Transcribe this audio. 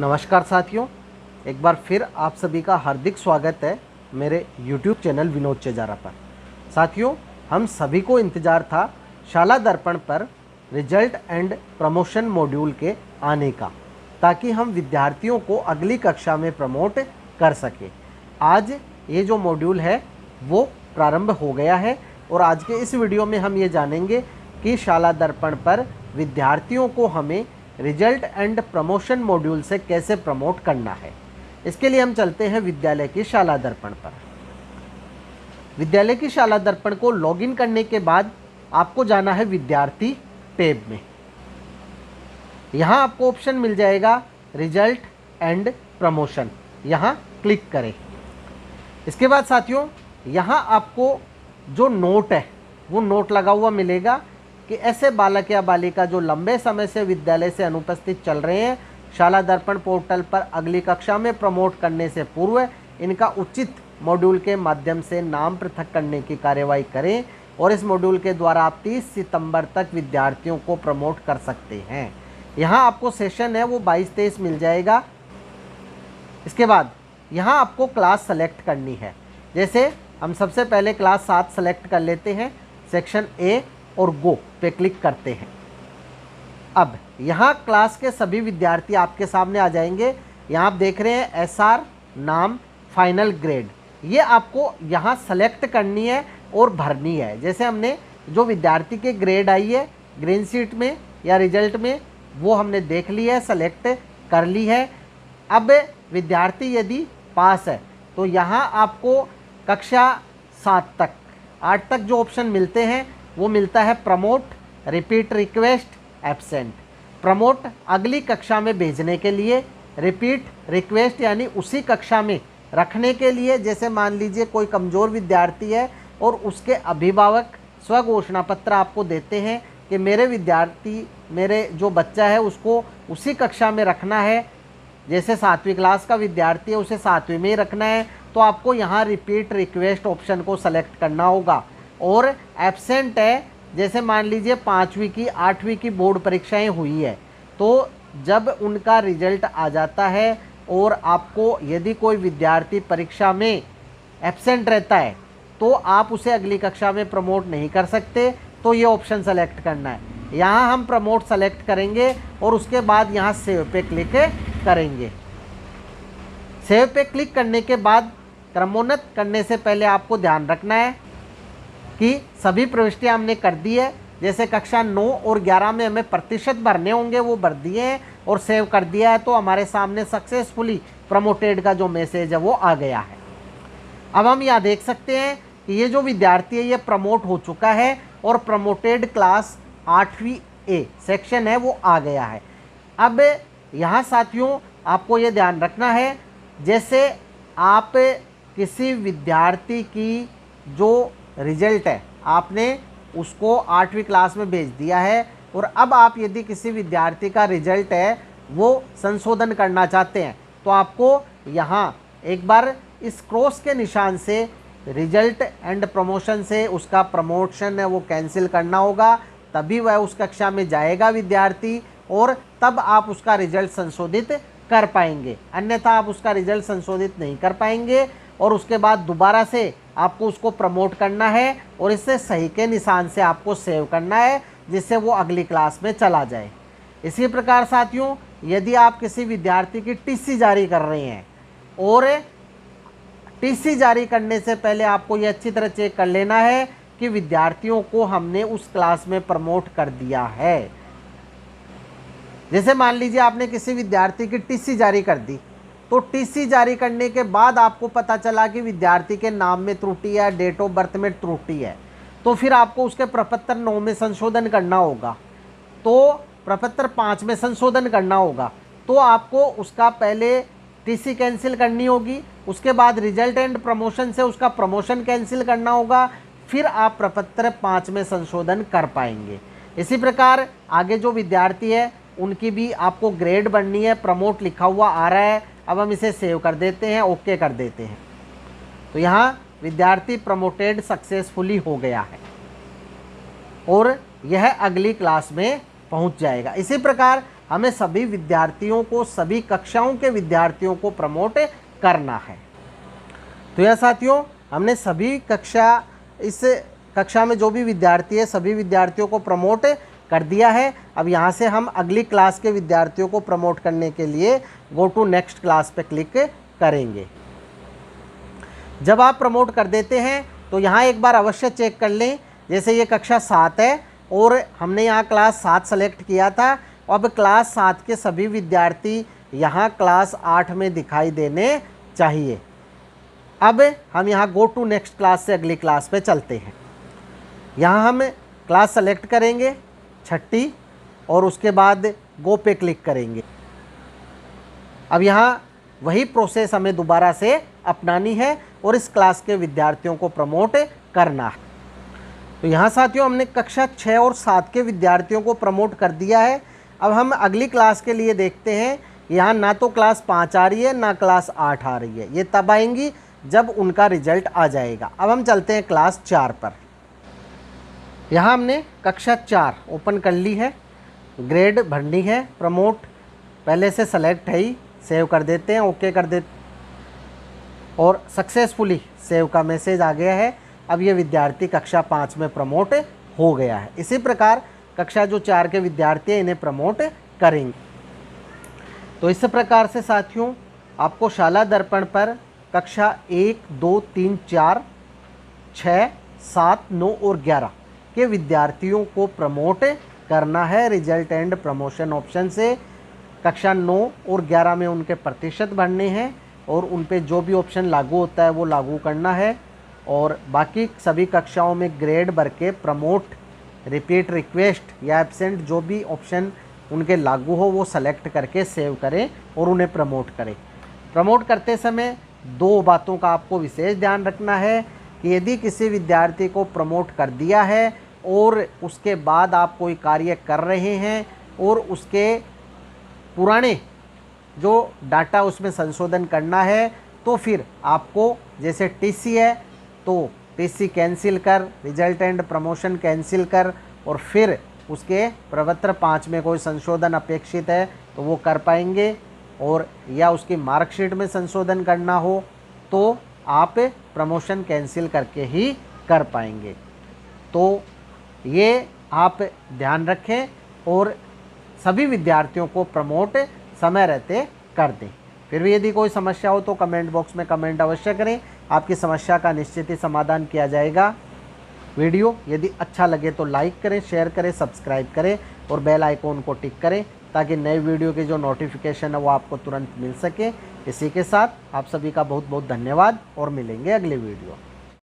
नमस्कार साथियों, एक बार फिर आप सभी का हार्दिक स्वागत है मेरे YouTube चैनल विनोद चेजारा पर। साथियों, हम सभी को इंतज़ार था शाला दर्पण पर रिजल्ट एंड प्रमोशन मॉड्यूल के आने का, ताकि हम विद्यार्थियों को अगली कक्षा में प्रमोट कर सके। आज ये जो मॉड्यूल है वो प्रारंभ हो गया है और आज के इस वीडियो में हम ये जानेंगे कि शाला दर्पण पर विद्यार्थियों को हमें रिजल्ट एंड प्रमोशन मॉड्यूल से कैसे प्रमोट करना है। इसके लिए हम चलते हैं विद्यालय की शाला दर्पण पर। विद्यालय की शाला दर्पण को लॉगिन करने के बाद आपको जाना है विद्यार्थी टैब में। यहाँ आपको ऑप्शन मिल जाएगा रिजल्ट एंड प्रमोशन, यहाँ क्लिक करें। इसके बाद साथियों, यहाँ आपको जो नोट है वो नोट लगा हुआ मिलेगा कि ऐसे बालक या बालिका जो लंबे समय से विद्यालय से अनुपस्थित चल रहे हैं, शाला दर्पण पोर्टल पर अगली कक्षा में प्रमोट करने से पूर्व इनका उचित मॉड्यूल के माध्यम से नाम पृथक करने की कार्यवाही करें और इस मॉड्यूल के द्वारा आप 30 सितंबर तक विद्यार्थियों को प्रमोट कर सकते हैं। यहाँ आपको सेशन है वो 22-23 मिल जाएगा। इसके बाद यहाँ आपको क्लास सेलेक्ट करनी है। जैसे हम सबसे पहले क्लास 7 सेलेक्ट कर लेते हैं, सेक्शन ए और गो पे क्लिक करते हैं। अब यहाँ क्लास के सभी विद्यार्थी आपके सामने आ जाएंगे। यहाँ आप देख रहे हैं SR नाम, फाइनल ग्रेड, ये आपको यहाँ सेलेक्ट करनी है और भरनी है। जैसे हमने जो विद्यार्थी के ग्रेड आई है ग्रीन शीट में या रिजल्ट में, वो हमने देख ली है, सेलेक्ट कर ली है। अब विद्यार्थी यदि पास है तो यहाँ आपको कक्षा 7 तक 8 तक जो ऑप्शन मिलते हैं वो मिलता है promote, repeat request, absent. Promote अगली कक्षा में भेजने के लिए, रिपीट रिक्वेस्ट यानी उसी कक्षा में रखने के लिए। जैसे मान लीजिए कोई कमज़ोर विद्यार्थी है और उसके अभिभावक स्वघोषणा पत्र आपको देते हैं कि मेरे जो बच्चा है उसको उसी कक्षा में रखना है। जैसे 7वीं क्लास का विद्यार्थी है, उसे 7वीं में ही रखना है, तो आपको यहाँ रिपीट रिक्वेस्ट ऑप्शन को सेलेक्ट करना होगा। और एब्सेंट है, जैसे मान लीजिए 5वीं की 8वीं की बोर्ड परीक्षाएं हुई है, तो जब उनका रिजल्ट आ जाता है और आपको यदि कोई विद्यार्थी परीक्षा में एब्सेंट रहता है तो आप उसे अगली कक्षा में प्रमोट नहीं कर सकते, तो ये ऑप्शन सेलेक्ट करना है। यहाँ हम प्रमोट सेलेक्ट करेंगे और उसके बाद यहाँ सेव पे क्लिक करेंगे। सेव पे क्लिक करने के बाद क्रमोन्नत करने से पहले आपको ध्यान रखना है कि सभी प्रविष्टियां हमने कर दी है। जैसे कक्षा 9 और 11 में हमें प्रतिशत भरने होंगे वो भर दिए हैं और सेव कर दिया है, तो हमारे सामने सक्सेसफुली प्रमोटेड का जो मैसेज है वो आ गया है। अब हम यहाँ देख सकते हैं कि ये जो विद्यार्थी है ये प्रमोट हो चुका है और प्रमोटेड क्लास 8वीं ए सेक्शन है वो आ गया है। अब यहाँ साथियों आपको ये ध्यान रखना है, जैसे आप किसी विद्यार्थी की जो रिजल्ट है आपने उसको 8वीं क्लास में भेज दिया है और अब आप यदि किसी विद्यार्थी का रिजल्ट है वो संशोधन करना चाहते हैं, तो आपको यहाँ एक बार इस क्रॉस के निशान से रिजल्ट एंड प्रमोशन से उसका प्रमोशन है वो कैंसिल करना होगा, तभी वह उस कक्षा में जाएगा विद्यार्थी और तब आप उसका रिजल्ट संशोधित कर पाएंगे। अन्यथा आप उसका रिजल्ट संशोधित नहीं कर पाएंगे और उसके बाद दोबारा से आपको उसको प्रमोट करना है और इससे सही के निशान से आपको सेव करना है, जिससे वो अगली क्लास में चला जाए। इसी प्रकार साथियों, यदि आप किसी विद्यार्थी की टीसी जारी कर रहे हैं और टीसी जारी करने से पहले आपको ये अच्छी तरह चेक कर लेना है कि विद्यार्थियों को हमने उस क्लास में प्रमोट कर दिया है। जैसे मान लीजिए आपने किसी विद्यार्थी की टीसी जारी कर दी, तो टीसी जारी करने के बाद आपको पता चला कि विद्यार्थी के नाम में त्रुटि है, डेट ऑफ बर्थ में त्रुटि है, तो फिर आपको उसके प्रपत्र 9 में संशोधन करना होगा, तो प्रपत्र 5 में संशोधन करना होगा, तो आपको उसका पहले टीसी कैंसिल करनी होगी, उसके बाद रिजल्ट एंड प्रमोशन से उसका प्रमोशन कैंसिल करना होगा, फिर आप प्रपत्र 5 में संशोधन कर पाएंगे। इसी प्रकार आगे जो विद्यार्थी है उनकी भी आपको ग्रेड बननी है, प्रमोट लिखा हुआ आ रहा है। अब हम इसे सेव कर देते हैं, ओके कर देते हैं, तो यहाँ विद्यार्थी प्रमोटेड सक्सेसफुली हो गया है और यह अगली क्लास में पहुँच जाएगा। इसी प्रकार हमें सभी विद्यार्थियों को, सभी कक्षाओं के विद्यार्थियों को प्रमोट करना है। तो यह साथियों, हमने सभी इस कक्षा में जो भी विद्यार्थी है सभी विद्यार्थियों को प्रमोट कर दिया है। अब यहाँ से हम अगली क्लास के विद्यार्थियों को प्रमोट करने के लिए गो टू नेक्स्ट क्लास पे क्लिक करेंगे। जब आप प्रमोट कर देते हैं तो यहाँ एक बार अवश्य चेक कर लें, जैसे ये कक्षा 7 है और हमने यहाँ क्लास 7 सेलेक्ट किया था। अब क्लास 7 के सभी विद्यार्थी यहाँ क्लास 8 में दिखाई देने चाहिए। अब हम यहाँ गो टू नेक्स्ट क्लास से अगली क्लास पे चलते हैं। यहाँ हम क्लास सेलेक्ट करेंगे 6ठी और उसके बाद गो पे क्लिक करेंगे। अब यहाँ वही प्रोसेस हमें दोबारा से अपनानी है और इस क्लास के विद्यार्थियों को प्रमोट करना है। तो यहाँ साथियों हमने कक्षा 6 और 7 के विद्यार्थियों को प्रमोट कर दिया है। अब हम अगली क्लास के लिए देखते हैं। यहाँ ना तो क्लास 5 आ रही है ना क्लास 8 आ रही है, ये तब आएंगी जब उनका रिजल्ट आ जाएगा। अब हम चलते हैं क्लास 4 पर। यहाँ हमने कक्षा 4 ओपन कर ली है, ग्रेड भरनी है, प्रमोट पहले से सेलेक्ट है ही, सेव कर देते हैं, ओके कर देते और सक्सेसफुली सेव का मैसेज आ गया है। अब ये विद्यार्थी कक्षा 5 में प्रमोट हो गया है। इसी प्रकार कक्षा जो 4 के विद्यार्थी हैं इन्हें प्रमोट करेंगे। तो इस प्रकार से साथियों आपको शाला दर्पण पर कक्षा 1, 2, 3, 4, 6, 7, 9 और 11 के विद्यार्थियों को प्रमोट करना है रिजल्ट एंड प्रमोशन ऑप्शन से। कक्षा 9 और 11 में उनके प्रतिशत बढ़ने हैं और उन पे जो भी ऑप्शन लागू होता है वो लागू करना है। और बाकी सभी कक्षाओं में ग्रेड भर के प्रमोट, रिपीट, रिक्वेस्ट या एब्सेंट जो भी ऑप्शन उनके लागू हो वो सेलेक्ट करके सेव करें और उन्हें प्रमोट करें। प्रमोट करते समय 2 बातों का आपको विशेष ध्यान रखना है कि यदि किसी विद्यार्थी को प्रमोट कर दिया है और उसके बाद आप कोई कार्य कर रहे हैं और उसके पुराने जो डाटा उसमें संशोधन करना है, तो फिर आपको जैसे टीसी है तो टीसी कैंसिल कर, रिजल्ट एंड प्रमोशन कैंसिल कर और फिर उसके प्रपत्र 5 में कोई संशोधन अपेक्षित है तो वो कर पाएंगे। और या उसकी मार्कशीट में संशोधन करना हो तो आप प्रमोशन कैंसिल करके ही कर पाएंगे। तो ये आप ध्यान रखें और सभी विद्यार्थियों को प्रमोट समय रहते कर दें। फिर भी यदि कोई समस्या हो तो कमेंट बॉक्स में कमेंट अवश्य करें, आपकी समस्या का निश्चित ही समाधान किया जाएगा। वीडियो यदि अच्छा लगे तो लाइक करें, शेयर करें, सब्सक्राइब करें और बेल आइकॉन को टिक करें ताकि नए वीडियो की जो नोटिफिकेशन है वो आपको तुरंत मिल सके। इसी के साथ आप सभी का बहुत बहुत धन्यवाद और मिलेंगे अगले वीडियो।